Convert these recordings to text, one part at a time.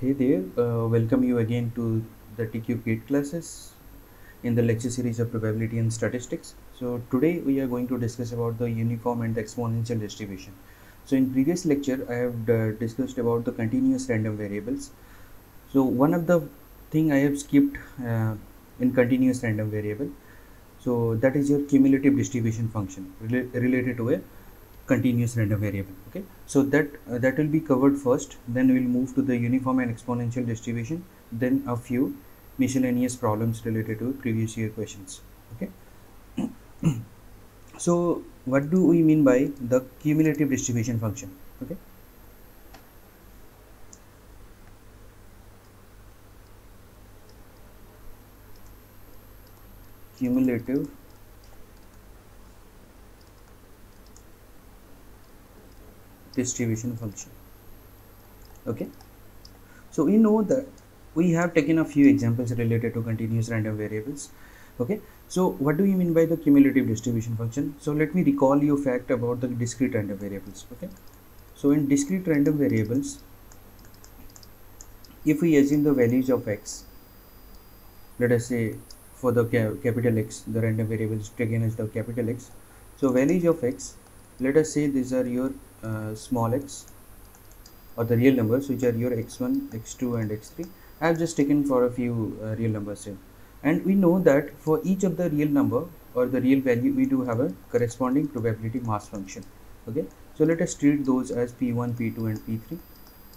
Hey there, welcome you again to the TQ Gate classes in the lecture series of probability and statistics. So today we are going to discuss about the uniform and the exponential distribution. So in previous lecture I have discussed about the continuous random variables. So one of the thing I have skipped in continuous random variable, so that is your cumulative distribution function related to a continuous random variable. Okay, so that will be covered first, then we will move to the uniform and exponential distribution, then a few miscellaneous problems related to previous year questions. Okay, so what do we mean by the cumulative distribution function? Okay, cumulative distribution function. Okay, so we know that we have taken a few examples related to continuous random variables. Okay, so what do you mean by the cumulative distribution function? So let me recall you fact about the discrete random variables. Okay, so in discrete random variables, if we assume the values of x, let us say for the capital X, the random variable is taken as the capital X. So values of x, let us say these are your small x, or the real numbers, which are your x1, x2 and x3. I have just taken for a few real numbers here, and we know that for each of the real number or the real value, we do have a corresponding probability mass function. Okay, so let us treat those as p1, p2 and p3.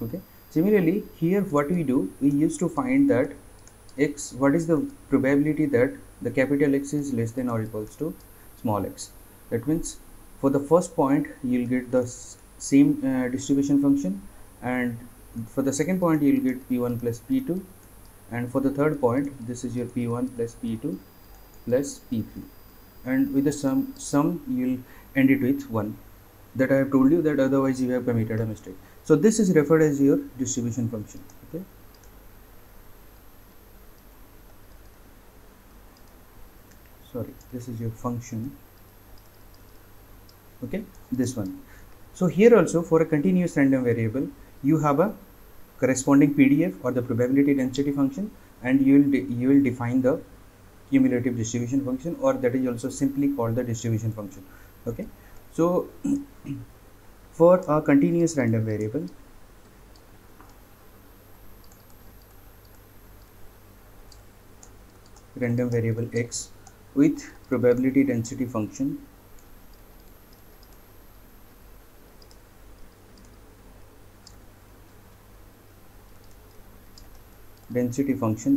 Okay, similarly here what we do, we used to find that x, what is the probability that the capital X is less than or equals to small x. That means for the first point you will get the same distribution function, and for the second point you will get p1 plus p2, and for the third point this is your p1 plus p2 plus p3, and with the sum you will end it with 1. That I have told you that otherwise you have committed a mistake. So this is referred as your distribution function. Okay, sorry, this is your function. Okay, this one. So here also for a continuous random variable, you have a corresponding PDF or the probability density function, and you will define the cumulative distribution function, or that is also simply called the distribution function. Okay, so for a continuous random variable, x with probability density function,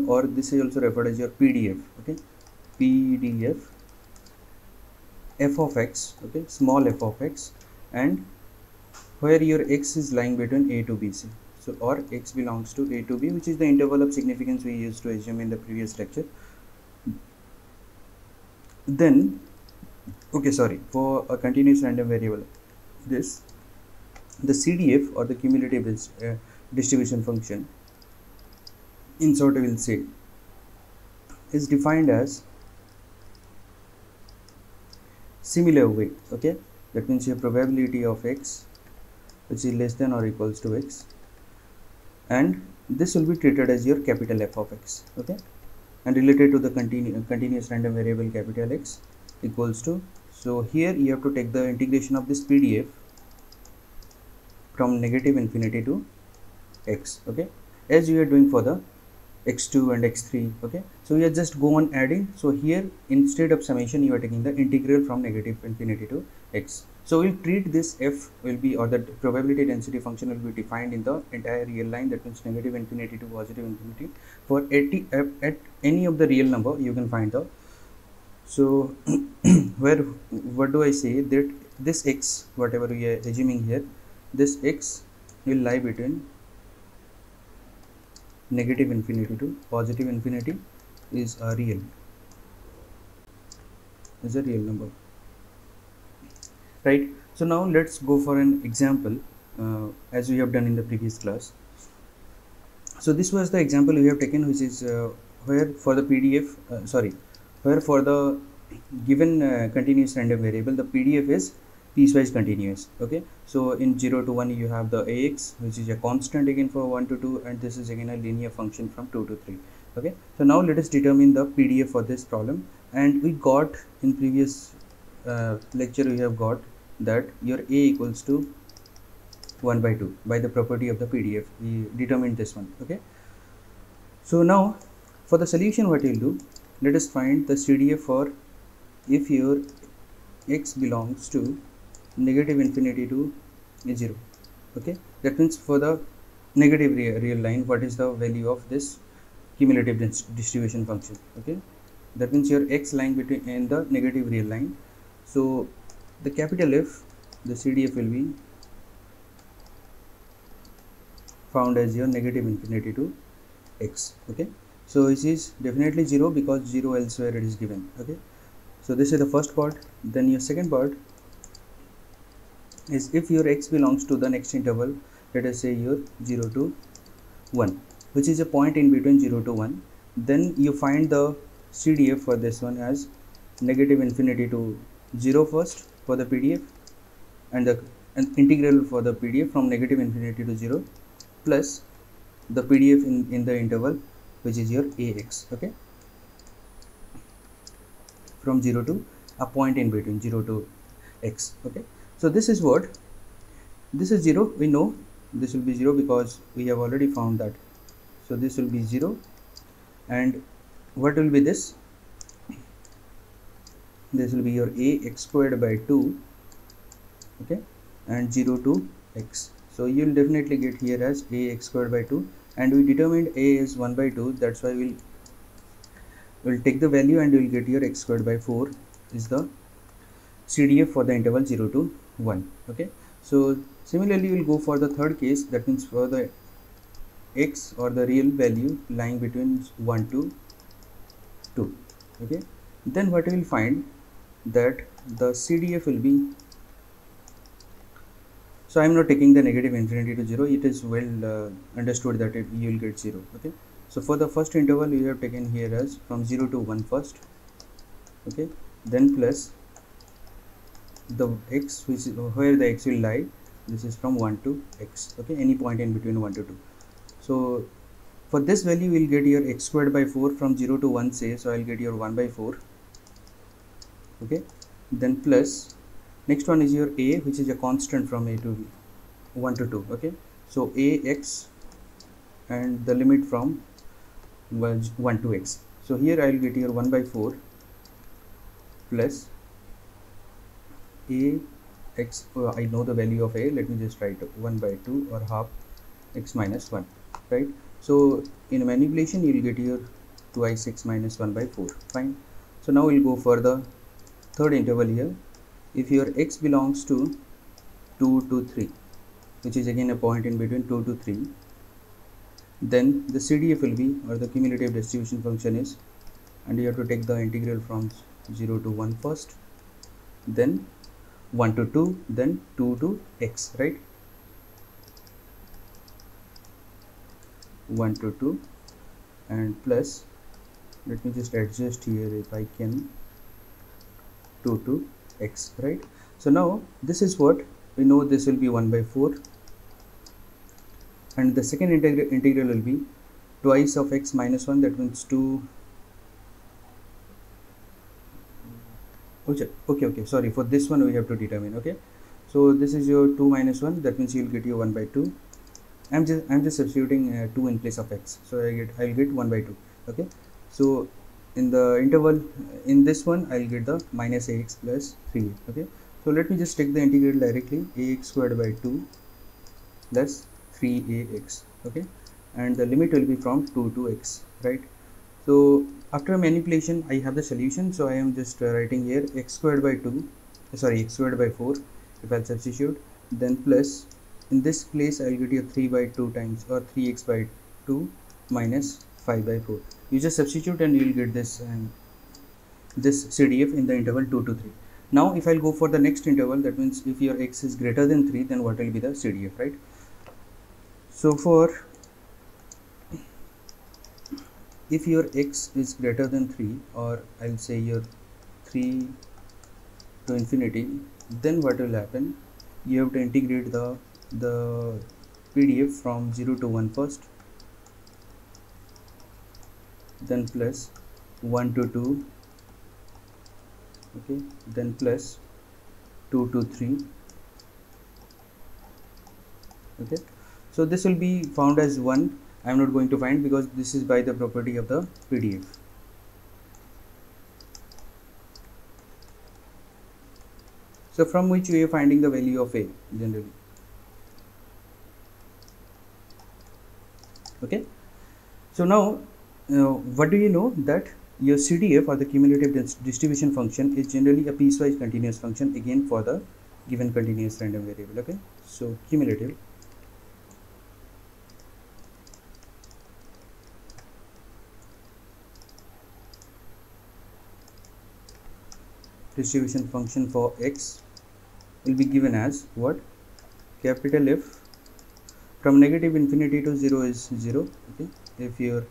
or this is also referred as your PDF. Okay, PDF f of x, okay, small f of x, and where your x is lying between a to b, c. So or x belongs to a to b, which is the interval of significance we used to assume in the previous lecture. Then okay, sorry, for a continuous random variable, this the CDF or the cumulative distribution function, in short I will say, is defined as similar way. Okay, that means your probability of x which is less than or equals to x, and this will be treated as your capital F of x. Okay, and related to the continuous random variable capital X equals to, so here you have to take the integration of this PDF from negative infinity to x. Okay, as you are doing for the x2 and x3. Okay, so you are just go on adding. So here instead of summation you are taking the integral from negative infinity to x. So we'll treat this f will be, or the probability density function will be defined in the entire real line, that means negative infinity to positive infinity. For at any of the real number you can find the, so where what do I say, that this x, whatever we are assuming here, this x will lie between negative infinity to positive infinity, is a real number, right? So now let's go for an example as we have done in the previous class. So this was the example we have taken, which is where for the PDF where for the given continuous random variable, the PDF is piecewise continuous. Okay, so in 0 to 1 you have the ax, which is a constant again for 1 to 2, and this is again a linear function from 2 to 3. Okay, so now let us determine the PDF for this problem. And we got in previous lecture, we have got that your a equals to 1 by 2 by the property of the PDF. We determined this one. Okay, so now for the solution, what you'll do, let us find the CDF for if your x belongs to negative infinity to 0. Okay, that means for the negative real line, what is the value of this cumulative distribution function? Okay, that means your x lying between in the negative real line. So the capital F, the CDF will be found as your negative infinity to x. Okay, so this is definitely 0 because 0 elsewhere it is given. Okay, so this is the first part. Then your second part is if your x belongs to the next interval, let us say your 0 to 1, which is a point in between 0 to 1, then you find the CDF for this one as negative infinity to 0 first for the PDF, and the integral for the PDF from negative infinity to 0 plus the PDF in the interval, which is your ax. Okay, from 0 to a point in between 0 to x. Okay, so this is what, this is 0, we know this will be 0 because we have already found that. So this will be 0, and what will be this? This will be your ax squared by 2. Okay, and 0 to x. So you will definitely get here as ax squared by 2, and we determined a is 1 by 2, that's why we'll take the value and you will get your x squared by 4 is the CDF for the interval 0 to 1. Okay, so similarly we'll go for the third case, that means for the x or the real value lying between 1 to 2. Okay, then what we will find that the CDF will be, so I am not taking the negative infinity to 0, it is well understood that you will get 0. Okay, so for the first interval we have taken here as from 0 to 1 first. Okay, then plus the x, which is where the x will lie, this is from 1 to x. Okay, any point in between 1 to 2. So for this value we will get your x squared by 4 from 0 to 1 say, so I will get your 1 by 4. Okay, then plus next one is your a, which is a constant from a to 1 to 2. Okay, so ax and the limit from 1 to x. So here I will get your 1 by 4 plus a x, I know the value of a, let me just write 1 by 2 or half x minus 1, right? So in manipulation you will get your twice x minus 1 by 4. Fine. So now we'll go for the third interval here. If your x belongs to 2 to 3, which is again a point in between 2 to 3, then the CDF will be, or the cumulative distribution function is, and you have to take the integral from 0 to 1 first, then 1 to 2, then 2 to x, right? 1 to 2 and plus, let me just adjust here if I can, 2 to x, right? So now this is what we know, this will be 1 by 4, and the second integral will be twice of x minus 1, that means 2. Okay, sorry, for this one we have to determine. Okay, so this is your 2 minus 1, that means you will get your 1 by 2. I'm just substituting 2 in place of x, so I'll get 1 by 2. Okay, so in the interval in this one I'll get the minus ax plus 3. Okay, so let me just take the integral directly, ax squared by 2 plus 3ax. Okay, and the limit will be from 2 to x, right? So after manipulation I have the solution, so I am just writing here x squared by 2, sorry, x squared by 4 if I'll substitute, then plus in this place I'll get your 3 by 2 times, or 3x by 2 minus 5 by 4. You just substitute and you will get this, and this CDF in the interval 2 to 3. Now if I'll go for the next interval, that means if your x is greater than 3, then what will be the CDF, right? So for if your x is greater than 3, or I'll say your 3 to infinity, then what will happen, you have to integrate the PDF from 0 to 1 first, then plus 1 to 2, okay, then plus 2 to 3, okay. So this will be found as 1. I am not going to find because this is by the property of the PDF. So from which we are finding the value of A generally, okay. So now what do you know, that your CDF or the cumulative distribution function is generally a piecewise continuous function again for the given continuous random variable, okay. So cumulative distribution function for x will be given as what, capital F from negative infinity to 0 is 0, okay. If your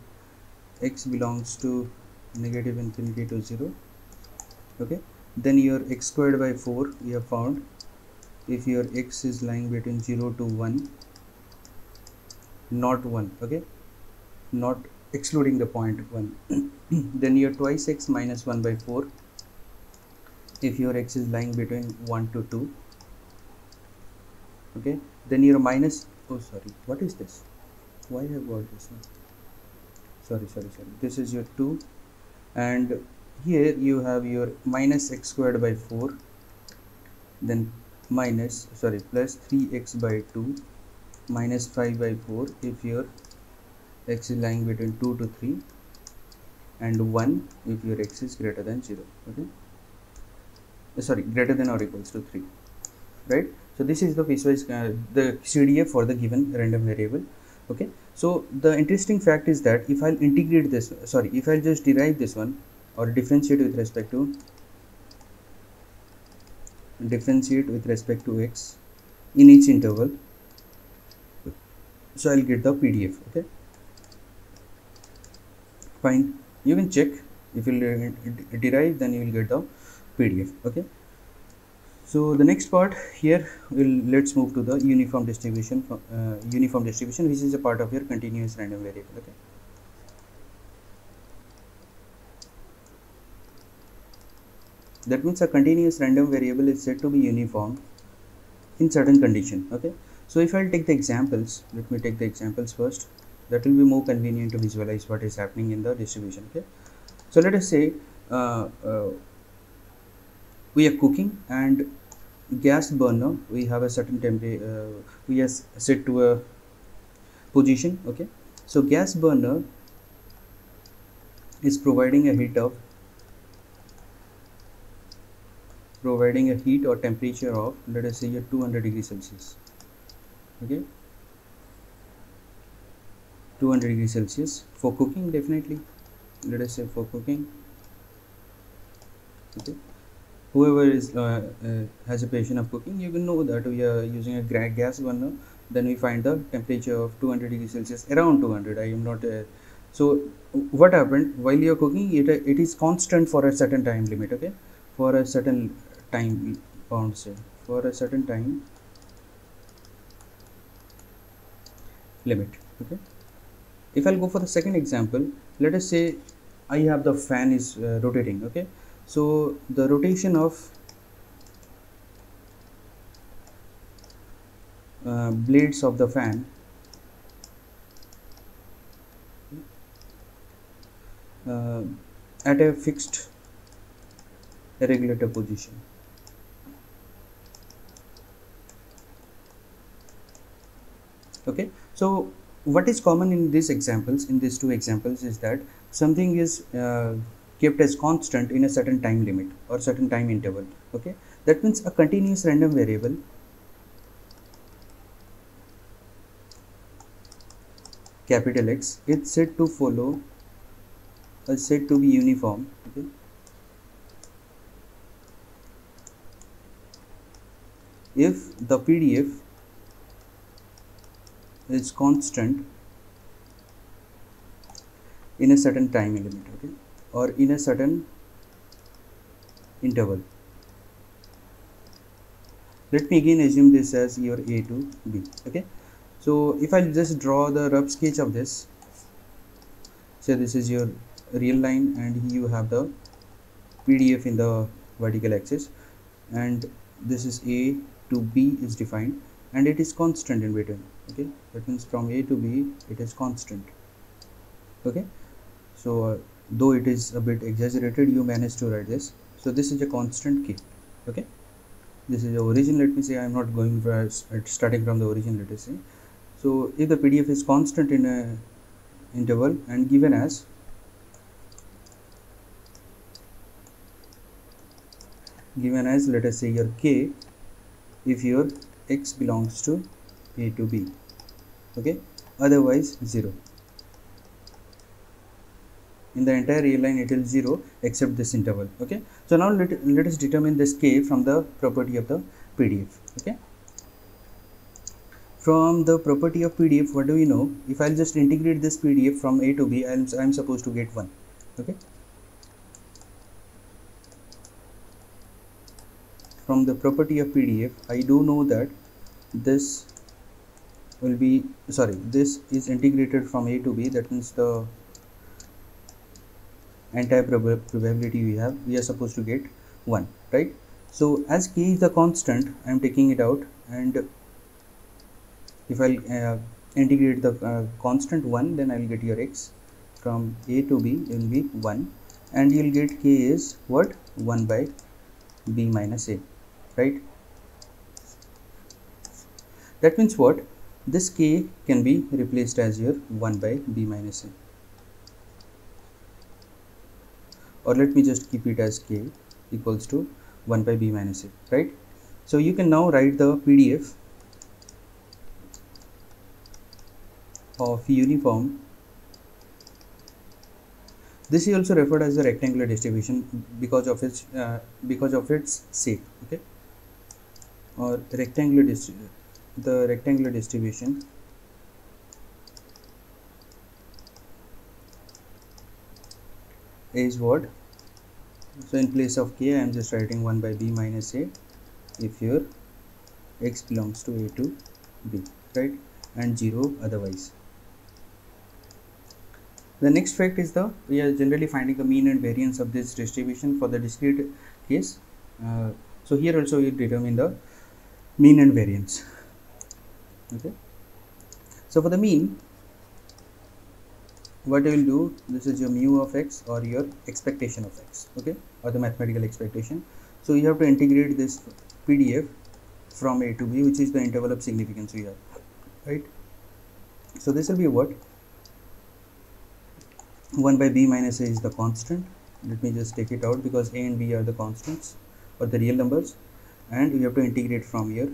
x belongs to negative infinity to 0, okay, then your x squared by 4 we have found if your x is lying between 0 to 1, not 1, okay, not excluding the point 1 then your twice x minus 1 by 4 if your x is lying between 1 to 2, okay, then your minus, oh sorry, what is this, why I have got this one, sorry, this is your 2, and here you have your minus x squared by 4, then plus 3x by 2 minus 5 by 4 if your x is lying between 2 to 3, and 1 if your x is greater than 0, okay, sorry, greater than or equals to 3, right. So this is the piecewise the CDF for the given random variable, okay. So the interesting fact is that if I'll integrate this, sorry, if I'll just derive this one or differentiate with respect to x in each interval, so I'll get the PDF, okay, fine. You can check, if you derive, then you will get the PDF, okay. So the next part here, let's move to the uniform distribution, which is a part of your continuous random variable, okay. That means a continuous random variable is said to be uniform in certain condition, okay. So if I'll take the examples, let me take the examples first, that will be more convenient to visualize what is happening in the distribution, okay. So let us say we are cooking, and gas burner, we have a certain temperature, we are set to a position, okay. So gas burner is providing a heat or temperature of, let us say, your 200 degrees Celsius, okay, 200 degrees Celsius for cooking, definitely, let us say for cooking, okay. Whoever is has a passion of cooking, you will know that we are using a gas burner, then we find the temperature of 200 degrees Celsius, around 200, I am not so what happened, while you are cooking, it is constant for a certain time limit, okay, for a certain time bound, say for a certain time limit, okay. If I'll go for the second example, let us say I have the fan is rotating, okay. So the rotation of blades of the fan at a fixed regulator position, okay. So what is common in these examples, in these two examples, is that something is kept as constant in a certain time limit or certain time interval, okay. That means a continuous random variable capital X is said to follow, is said to be uniform, okay, if the PDF is constant in a certain time element, okay, or in a certain interval, Let me again assume this as your A to B. Okay, so if I just draw the rough sketch of this, so this is your real line and you have the PDF in the vertical axis, and this is A to B is defined and it is constant in between. Okay, that means from A to B it is constant. Okay, so though it is a bit exaggerated, you managed to write this. So this is a constant K. Okay, this is the origin. Let me say I am not going for starting from the origin, let us say. So if the PDF is constant in a interval and given as let us say your K if your X belongs to A to B. Okay, otherwise 0. In the entire real line it is 0 except this interval. Okay, so now let us determine this K from the property of the PDF. Okay, from the property of PDF, what do we know? If I'll just integrate this PDF from A to B, I'm supposed to get 1. Okay, from the property of PDF, I do know that this will be, this is integrated from A to B. That means the entire probability we are supposed to get 1, right? So as K is the constant, I am taking it out, and if I integrate the constant 1, then I will get your X from A to B will be 1, and you will get K is what? 1 by B minus A, right? That means what? This K can be replaced as your 1 by B minus A, or let me just keep it as K equals to 1 by B minus A, right? So you can now write the PDF of uniform. This is also referred as the rectangular distribution because of its shape. Okay, or the rectangular distribution is what? So in place of K, I am just writing 1 by B minus A if your X belongs to A to B, right, and 0 otherwise. The next fact is we are generally finding the mean and variance of this distribution for the discrete case. So here also you determine the mean and variance. Okay, so for the mean, what you will do, this is your mu of X or your expectation of X, okay, or the mathematical expectation. So you have to integrate this PDF from A to B, which is the interval of significance we have, right? So this will be what? 1 by B minus A is the constant. Let me just take it out because A and B are the constants or the real numbers, and you have to integrate from here.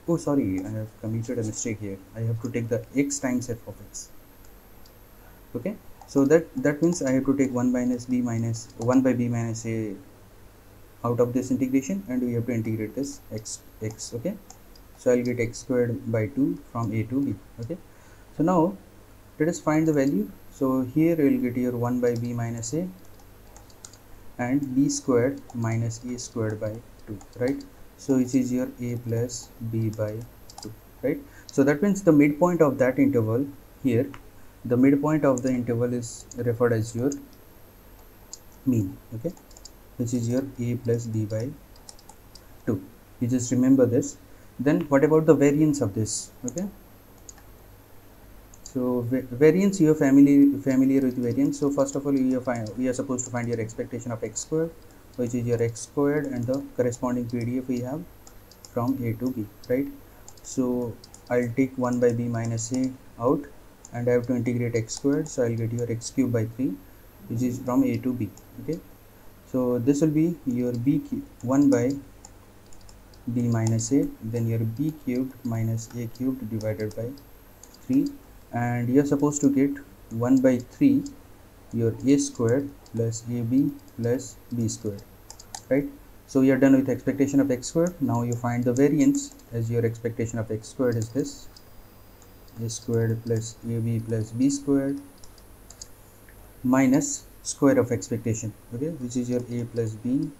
Oh sorry, I have committed a mistake here. I have to take the X times F of X. Okay, so that means I have to take 1 by B minus A out of this integration, and we have to integrate this x. Okay, so I'll get x squared by 2 from A to B. Okay, so now let us find the value. So here we will get your 1 by B minus A and B squared minus A squared by 2, right? So it is your A plus B by 2, right? So that means the midpoint of that interval here, the midpoint of the interval is referred as your mean, okay, which is your A plus B by 2. You just remember this. Then what about the variance of this? Okay, so variance, you are familiar with variance. So first of all, we are supposed to find your expectation of X squared, which is your X squared, and the corresponding PDF we have from A to B, right? So I'll take 1 by B minus A out, and I have to integrate X squared, so I'll get your X cubed by 3, which is from A to B. Okay, so this will be your 1 by B minus A, then your B cubed minus A cubed divided by 3, and you are supposed to get 1 by 3 your A squared plus AB plus B squared, right? So you are done with expectation of X squared. Now you find the variance, as your expectation of X squared is this, A squared plus AB plus B squared minus square of expectation, okay, which is your A plus B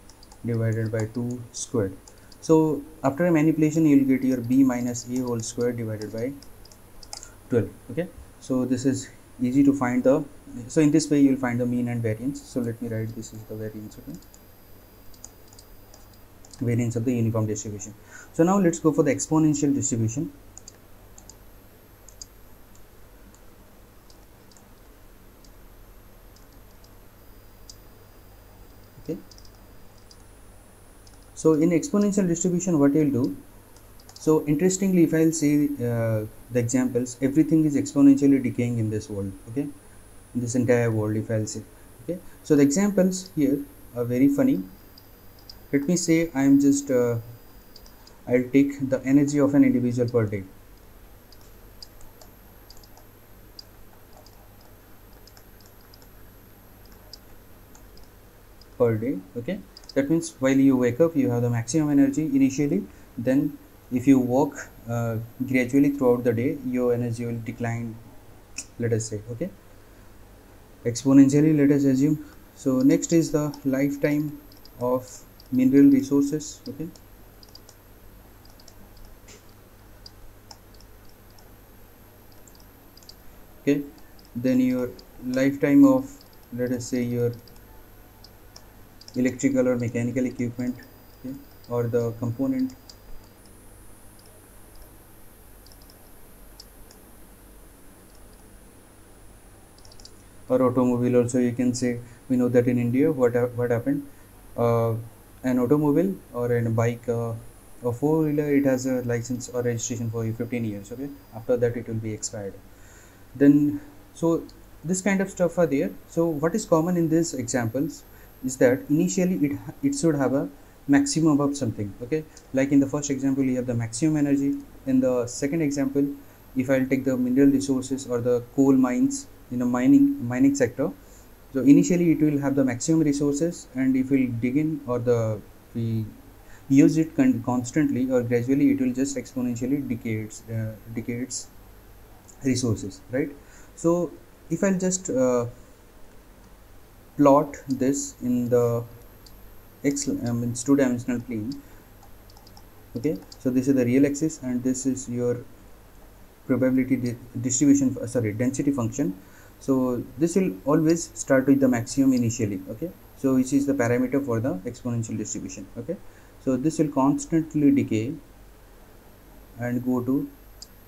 divided by 2 squared. So after a manipulation, you will get your b minus a whole square divided by 12. Okay, so this is easy to find the, so in this way you will find the mean and variance. So let me write, this is the variance. Okay, variance of the uniform distribution. So now let's go for the exponential distribution. Okay, so in exponential distribution, what you'll do, so interestingly, if I'll say the examples, everything is exponentially decaying in this world. Okay, in this entire world, if I'll say. Okay, so the examples here are very funny. Let me say I'm just I'll take the energy of an individual per day. Per day. Okay, that means while you wake up, you have the maximum energy initially. Then if you walk gradually throughout the day, your energy will decline, let us say. Okay, exponentially, let us assume. So next is the lifetime of mineral resources. Okay, okay, then your lifetime of, let us say, your electrical or mechanical equipment. Okay, or the component. Or automobile also, you can say. We know that in India, what happened, an automobile or a bike, a four-wheeler, it has a license or registration for 15 years. Okay, after that it will be expired. Then, so this kind of stuff are there. So what is common in these examples is that initially it should have a maximum of something. Okay, like in the first example, you have the maximum energy. In the second example, if I'll take the mineral resources or the coal mines in a mining sector, so initially it will have the maximum resources, and if we dig in, or we use it constantly or gradually, it will just exponentially decay its resources, right? So if I'll just plot this in the means two-dimensional plane. Okay, so this is the real axis and this is your probability distribution, sorry, density function. So this will always start with the maximum initially. Okay, so which is the parameter for the exponential distribution. Okay, so this will constantly decay and go to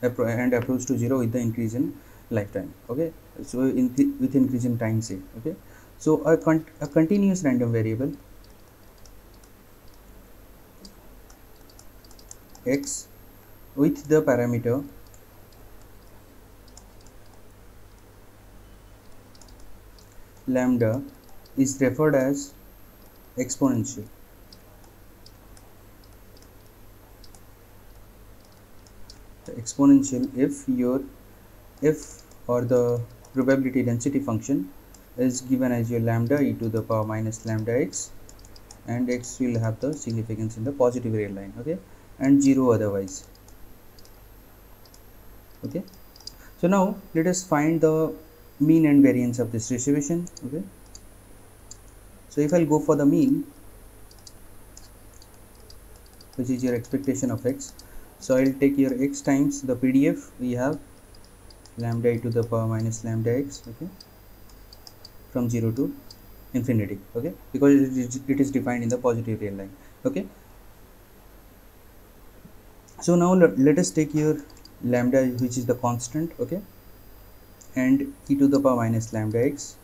and approach to 0 with the increase in lifetime. Okay, so with increase in time, say. Okay, so a continuous random variable x with the parameter lambda is referred as exponential. The exponential if or the probability density function is given as your lambda e to the power minus lambda x, and x will have the significance in the positive real line. Okay, and 0 otherwise. Okay, so now let us find the mean and variance of this distribution. Okay, so if I'll go for the mean, which is your expectation of x, so I'll take your x times the PDF. We have lambda e to the power minus lambda x. Okay, from 0 to infinity. Okay, because it is defined in the positive real line. Okay, so now let us take your lambda, which is the constant. Okay, and e to the power minus lambda x,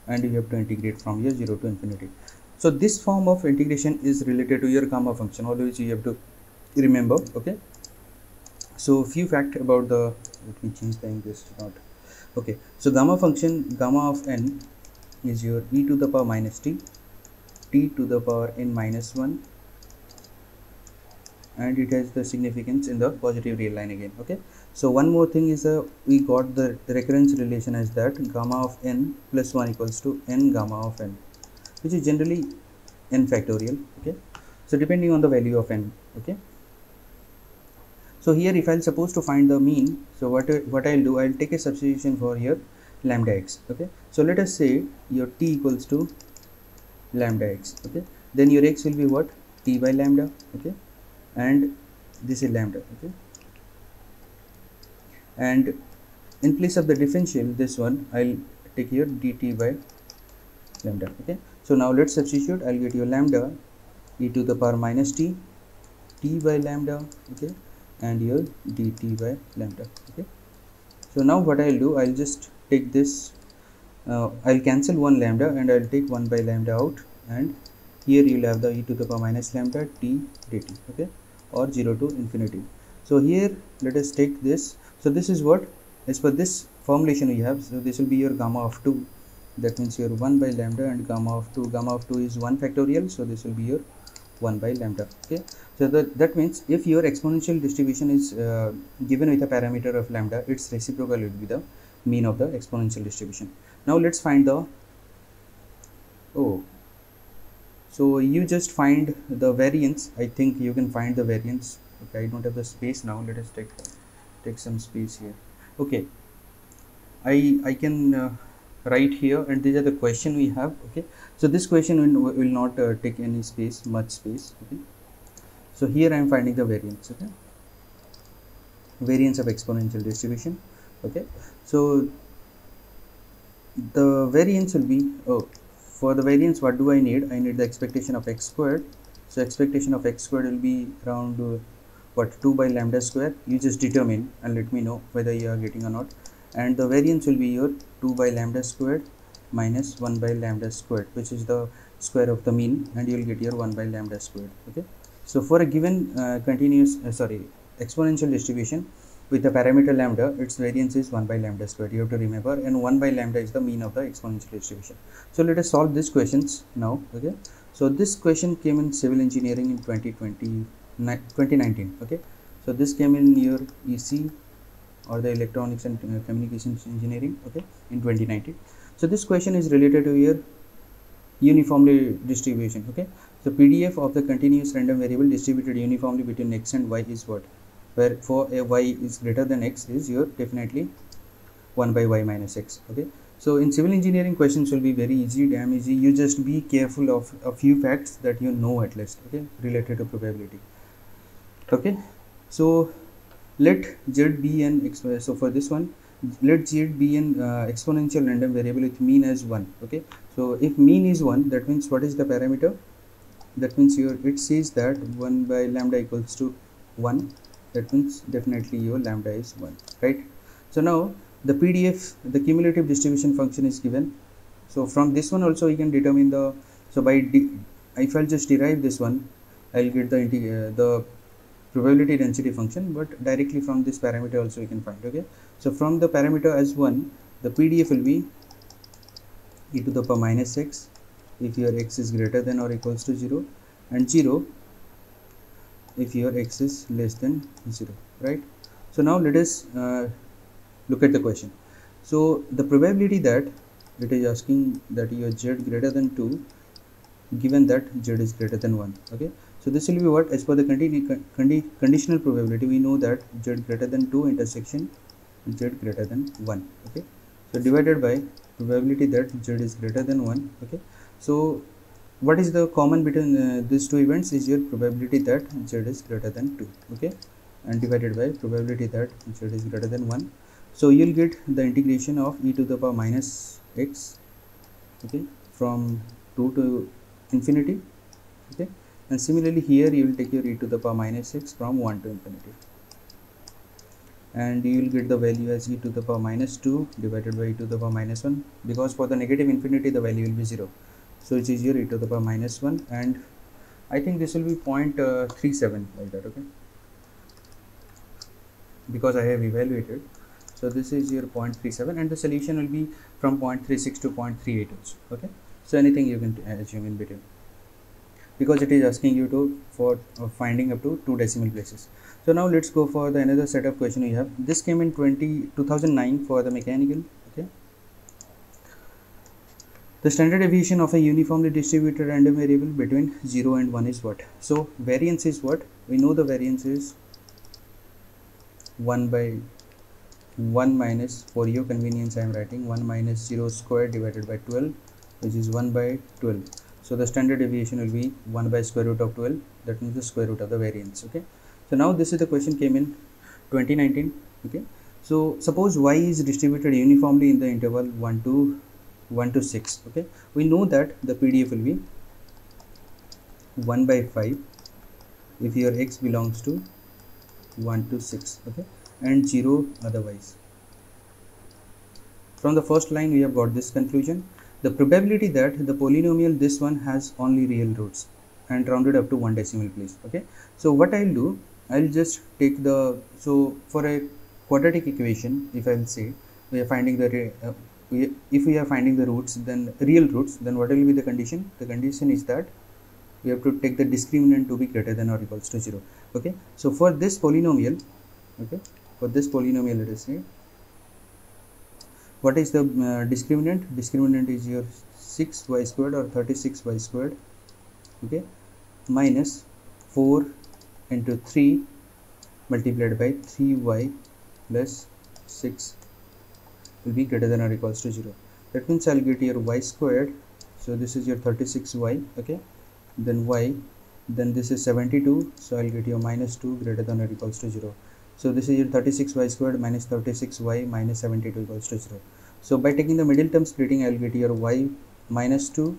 and you have to integrate from here 0 to infinity. So this form of integration is related to your gamma function, always you have to remember. Okay, so few fact about the, let me change the English not. Okay, so gamma function, gamma of n is your e to the power minus t to the power n minus 1, and it has the significance in the positive real line again. Okay, so one more thing is we got the recurrence relation as that gamma of n plus 1 equals to n gamma of n, which is generally n factorial. Okay, so depending on the value of n. Okay, so here if I'm supposed to find the mean, so what I'll do, I'll take a substitution for here lambda x. Okay, so let us say your t equals to lambda x. Okay, then your x will be what, t by lambda, okay, and this is lambda, okay, and in place of the differential, this one I'll take here dt by lambda, okay. So now let's substitute. I'll get your lambda e to the power minus t by lambda, okay, and your dt by lambda, okay. So now what I'll do, I'll just take this, I'll cancel one lambda and I'll take 1 by lambda out, and here you'll have the e to the power minus lambda t dt, okay, or 0 to infinity. So here let us take this. So this is what, as per this formulation we have, so this will be your gamma of 2, that means your 1 by lambda, and gamma of 2 is 1 factorial, so this will be your 1 by lambda, okay. So that means if your exponential distribution is given with a parameter of lambda, its reciprocal will be the mean of the exponential distribution. Now let's find the, so you just find the variance. I think you can find the variance, okay. I don't have the space now. Let us take some space here, okay. I can write here, and these are the question we have, okay. So this question will not take any space, much space, okay. So here I am finding the variance, okay, variance of exponential distribution, okay. So the variance will be, for the variance what do I need? I need the expectation of x squared. So expectation of x squared will be around what, 2 by lambda square. You just determine and let me know whether you are getting or not. And the variance will be your 2 by lambda squared minus 1 by lambda squared, which is the square of the mean, and you will get your 1 by lambda squared, okay. So for a given exponential distribution with the parameter lambda, its variance is 1 by lambda squared, you have to remember, and 1 by lambda is the mean of the exponential distribution. So let us solve these questions now, okay. So this question came in civil engineering in 2019, okay. So this came in your EC, or the electronics and communications engineering, okay, in 2019. So this question is related to your uniformly distribution, okay. So PDF of the continuous random variable distributed uniformly between x and y is what, where for a y is greater than x is your definitely 1 by y minus x, okay. So in civil engineering, questions will be very easy, damn easy. You just be careful of a few facts that you know at least, okay, related to probability, okay. So let z be an so for this one, let z be an exponential random variable with mean as 1, okay. So if mean is 1, that means what is the parameter? That means your, it says that 1 by lambda equals to 1, that means definitely your lambda is 1, right. So now the PDF, the cumulative distribution function is given. So from this one also we can determine the, so by if I'll just derive this one, I'll get the probability density function, but directly from this parameter also we can find, okay. So from the parameter as 1, the PDF will be e to the power minus x if your x is greater than or equals to 0, and 0 if your x is less than 0, right. So now let us look at the question. So the probability that it is asking that your z greater than 2, given that z is greater than 1, okay. So this will be what, as per the conditional probability, we know that z greater than 2 intersection z greater than 1, okay. So divided by probability that z is greater than 1, okay. So what is the common between these two events is your probability that z is greater than 2, okay, and divided by probability that z is greater than 1. So you'll get the integration of e to the power minus x, okay, from 2 to infinity, okay. And similarly here you will take your e to the power minus x from 1 to infinity, and you will get the value as e to the power minus 2 divided by e to the power minus 1, because for the negative infinity the value will be 0. So it is your e to the power minus 1, and I think this will be 0.37 like that, okay, because I have evaluated. So this is your 0.37, and the solution will be from 0.36 to 0.38 also, okay. So anything you can assume in between, because it is asking you to for finding up to 2 decimal places. So now let's go for the another set of question we have. This came in 2009 for the mechanical, okay. The standard deviation of a uniformly distributed random variable between 0 and 1 is what? So variance is what? We know the variance is 1 by 1 minus, for your convenience I am writing 1 minus 0 square divided by 12, which is 1 by 12. So the standard deviation will be 1 by square root of 12, that means the square root of the variance. Okay, so now this is the question came in 2019. Okay, so suppose y is distributed uniformly in the interval 1 to 6. Okay, we know that the PDF will be 1 by 5 if your x belongs to 1 to 6, okay, and 0 otherwise. From the first line we have got this conclusion. The probability that the polynomial this one has only real roots and rounded up to 1 decimal place. Okay, so what I'll do, I'll just take the, so for a quadratic equation, if I'll say we are finding the if we are finding the roots, then real roots, then what will be the condition? The condition is that we have to take the discriminant to be greater than or equals to 0. Okay, so for this polynomial, okay, for this polynomial, let us say, what is the discriminant? Discriminant is your 6y squared or 36y squared, okay, minus 4 into 3 multiplied by 3y plus 6 will be greater than or equals to 0. That means I'll get your y squared, so this is your 36y, okay, then y, then this is 72, so I'll get your minus 2 greater than or equals to 0. So this is your 36y squared minus 36y minus 72 equals to 0. So by taking the middle term splitting, I'll get your y minus 2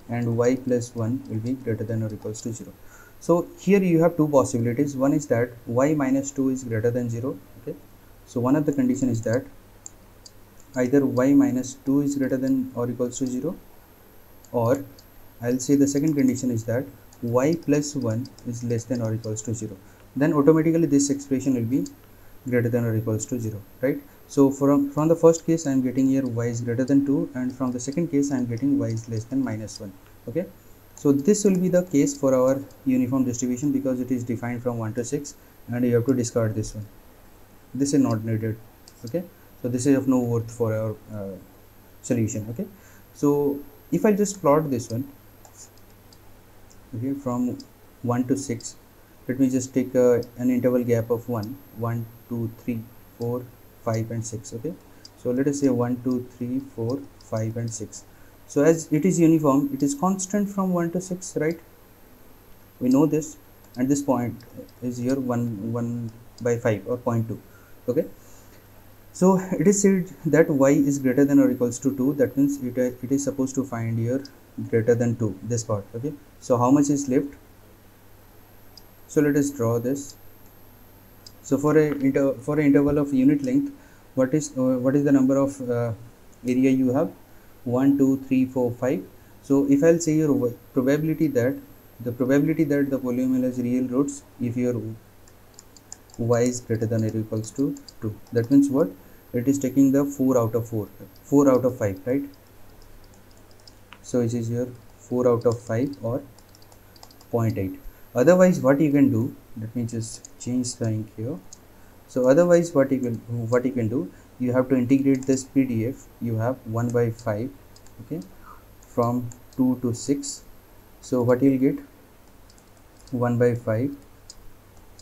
and y plus 1 will be greater than or equals to 0. So here you have two possibilities. One is that y minus 2 is greater than 0. Okay, so one of the condition is that either y minus 2 is greater than or equals to 0, or I'll say the second condition is that y plus 1 is less than or equals to 0. Then automatically this expression will be greater than or equals to 0, right? So from the first case I am getting here y is greater than 2, and from the second case I am getting y is less than minus 1. Okay, so this will be the case for our uniform distribution because it is defined from 1 to 6, and you have to discard this one. This is not needed. Okay, so this is of no worth for our solution. Okay, so if I just plot this one, okay, from 1 to 6, let me just take an interval gap of 1, 2, 3, 4, 5 and 6. Okay, so let us say 1, 2, 3, 4, 5 and 6. So as it is uniform, it is constant from 1 to 6, right? We know this, and this point is your 1 by 5 or 0.2. Okay, so it is said that y is greater than or equals to 2. That means it is supposed to find your greater than 2, this part. Okay, so how much is left? So let us draw this. So for a interval of unit length, what is the number of area you have? 1, 2, 3, 4, 5. So if I'll say your probability that the polynomial has real roots if your y is greater than or equals to 2, that means what? It is taking the 4 out of 5, right? So it is your 4 out of 5 or 0.8. Otherwise what you can do, let me just change the ink here. So otherwise what you can do, you have to integrate this PDF. You have 1 by 5, okay, from 2 to 6. So what you'll get? 1 by 5,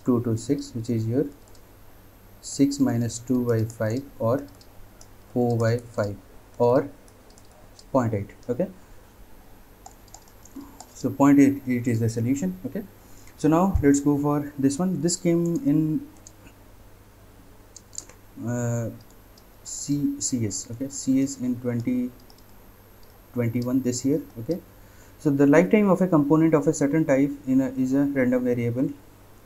2 to 6, which is your 6 minus 2 by 5 or 4 by 5 or 0.8. Okay, so 0.8 is the solution. Okay, so now let's go for this one. This came in CS. Okay, CS in 2021 this year. Okay, so the lifetime of a component of a certain type is a random variable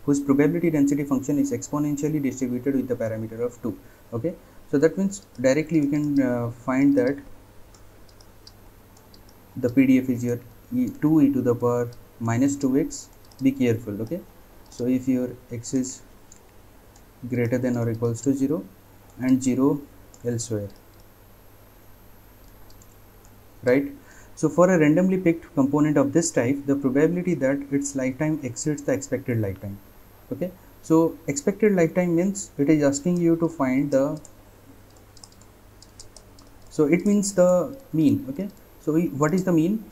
whose probability density function is exponentially distributed with the parameter of 2. Okay, so that means directly we can find that the PDF is your 2e to the power minus 2x. Be careful. Okay, so if your x is greater than or equals to 0 and 0 elsewhere, right? So for a randomly picked component of this type, the probability that its lifetime exceeds the expected lifetime. Okay, so expected lifetime means it is asking you to find the, so it means the mean. Okay, so what is the mean?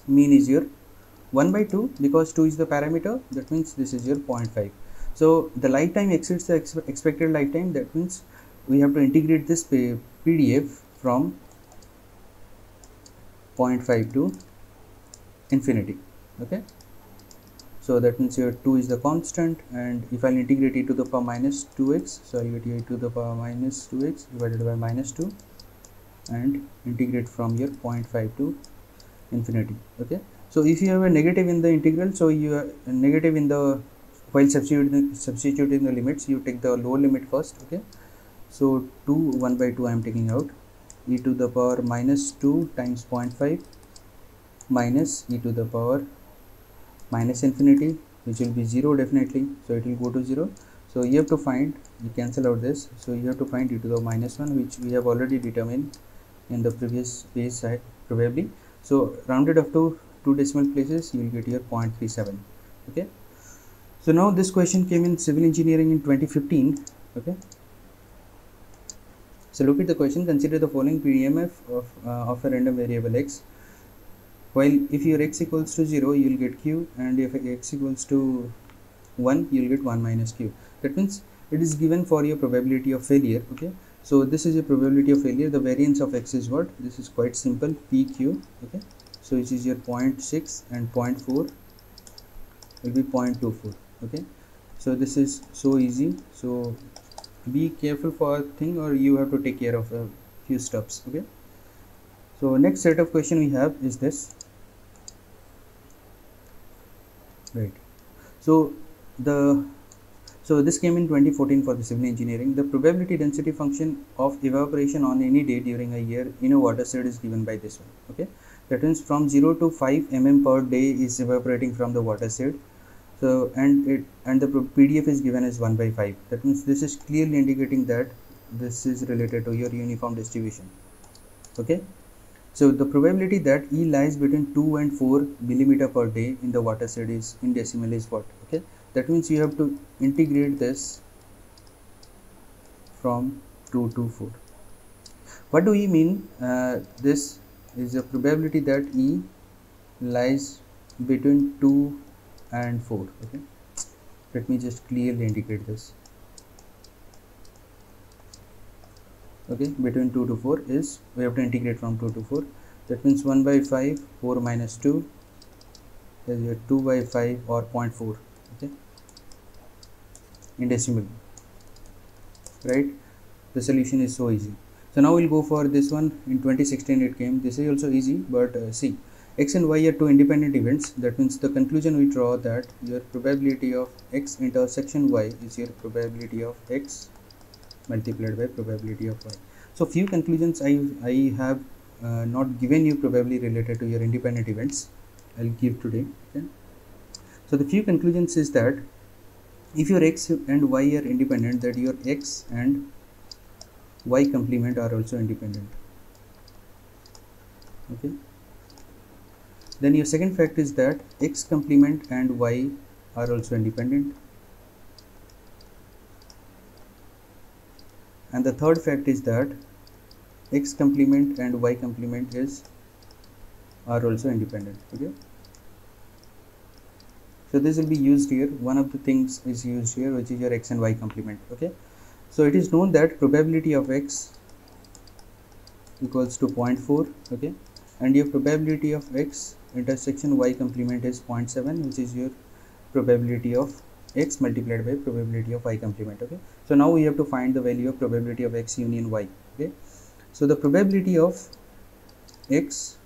Mean is your 1 by 2 because 2 is the parameter. That means this is your 0.5. So the lifetime exceeds the expected lifetime. That means we have to integrate this PDF from 0.5 to infinity. Okay, so that means your 2 is the constant, and if I'll integrate e to the power minus 2x, so I'll get e to the power minus 2x divided by minus 2 and integrate from your 0.5 to infinity. Okay, so if you have a negative in the integral, so you are negative in the, while substituting the limits, you take the lower limit first. Okay, so 2 1 by 2 I am taking out, e to the power minus 2 times 0.5 minus e to the power minus infinity, which will be 0 definitely, so it will go to 0. So you have to find, you cancel out this, so you have to find e to the minus 1, which we have already determined in the previous page side probably. So rounded up to 2 decimal places, you will get your 0.37. Okay, so now this question came in civil engineering in 2015. Okay, so look at the question. Consider the following PDMF of a random variable x. While if your x equals to 0, you will get q, and if x equals to 1, you will get 1 minus q. That means it is given for your probability of failure. Okay, so this is a probability of failure. The variance of x is what? This is quite simple, pq. Okay, so which is your 0.6 and 0.4 will be 0.24. Okay, so this is so easy. So be careful for a thing, or you have to take care of a few steps. Okay, so next set of question we have is this. Right, so this came in 2014 for the civil engineering. The probability density function of evaporation on any day during a year in a watershed is given by this one. Okay, that means from 0 to 5 mm per day is evaporating from the watershed. So and the PDF is given as 1 by 5. That means this is clearly indicating that this is related to your uniform distribution. Okay, so the probability that E lies between 2 and 4 millimeter per day in the watershed is in decimal is what? Okay, that means you have to integrate this from 2 to 4. What do we mean? This is a probability that E lies between 2 and 4. Okay, let me just clearly indicate this. Okay, between 2 to 4 is, we have to integrate from 2 to 4. That means 1 by 5, 4 minus 2 is your 2 by 5 or 0.4. Okay, in decimal, right? The solution is so easy. So now we'll go for this one. In 2016 it came. This is also easy, but see, x and y are two independent events. That means the conclusion we draw that your probability of x intersection y is your probability of x multiplied by probability of y. So few conclusions I have not given you, probably related to your independent events, I'll give today. Okay, so the few conclusions is that if your x and y are independent, that your x and y complement are also independent. Okay, then your second fact is that x complement and y are also independent. And the third fact is that x complement and y complement are also independent. Okay, so this will be used here. One of the things is used here, which is your x and y complement. Okay, so it is known that probability of x equals to 0.4. Okay, and your probability of x intersection y complement is 0.7, which is your probability of x multiplied by probability of y complement. Okay, so now we have to find the value of probability of x union y. Okay, so the probability of x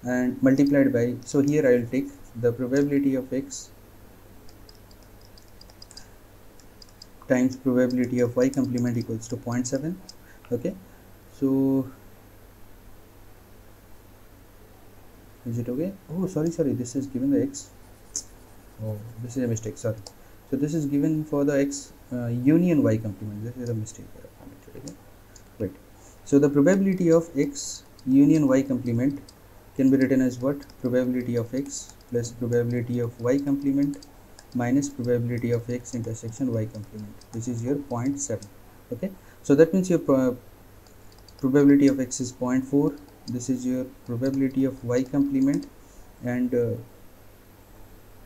and multiplied by, so here I will take the probability of x times probability of y complement equals to 0.7. Okay, so is it okay? Oh, sorry, this is given the x. Oh, this is a mistake, sorry. So this is given for the x union y complement. This is a mistake. Okay, wait. So the probability of x union y complement can be written as what? Probability of x plus probability of y complement minus probability of x intersection y complement, which is your 0.7. Okay, so that means your probability of x is 0.4. This is your probability of y complement, and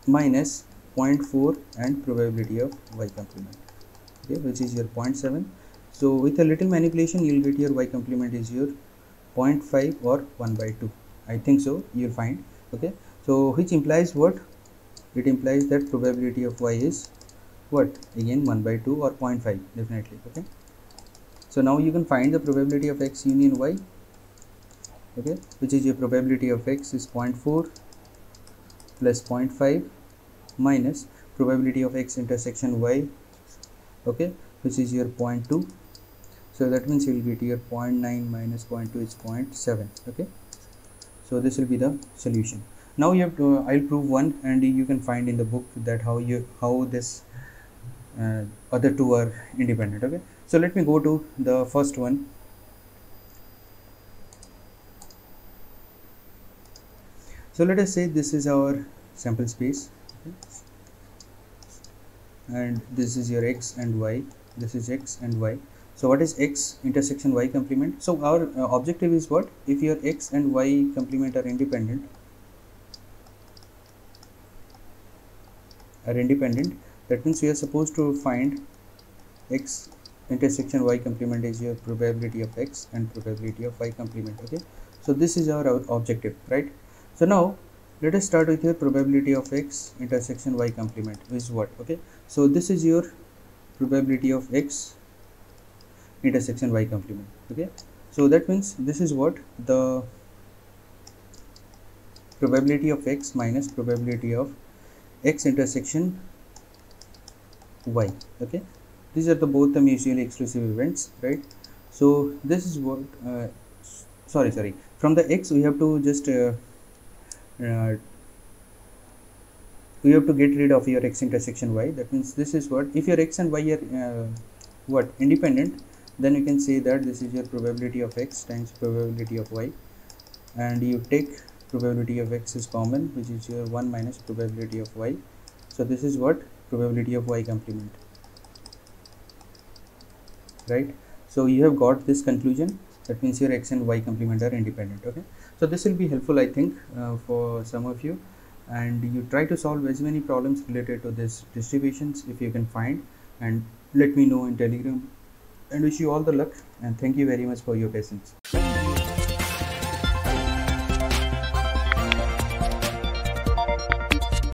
minus 0.4 and probability of y complement. Okay, which is your 0.7. So with a little manipulation, you will get your y complement is your 0.5 or 1 by 2. I think so, you'll find. Okay, so which implies what? It implies that probability of y is what? Again 1 by 2 or 0.5 definitely. Okay, so now you can find the probability of x union y, okay, which is your probability of x is 0.4 plus 0.5 minus probability of x intersection y, okay, which is your 0.2. So that means you will get your 0.9 minus 0.2 is 0.7. okay, so this will be the solution. Now you have to I'll prove one, and you can find in the book that how this other two are independent. Okay, so let me go to the first one. So let us say this is our sample space, okay, and this is your x and y, this is x and y. So what is x intersection y complement? So our objective is what? If your x and y complement are independent, that means we are supposed to find x intersection y complement is your probability of x and probability of y complement. Okay, so this is our objective, right? So now let us start with your probability of x intersection y complement is what? Okay, so this is your probability of x intersection y complement. Okay, so that means this is what? The probability of x minus probability of x intersection y. Okay, these are the both the mutually exclusive events, right? So this is what sorry, from the x we have to just we have to get rid of your x intersection y. That means this is what? If your x and y are what? Independent, then you can say that this is your probability of x times probability of y, and you take probability of x is common, which is your 1 minus probability of y. So this is what? Probability of y complement, right? So you have got this conclusion. That means your x and y complement are independent. Okay, so this will be helpful, I think, for some of you, and you try to solve as many problems related to this distributions if you can find, and let me know in Telegram, and wish you all the luck, and thank you very much for your patience.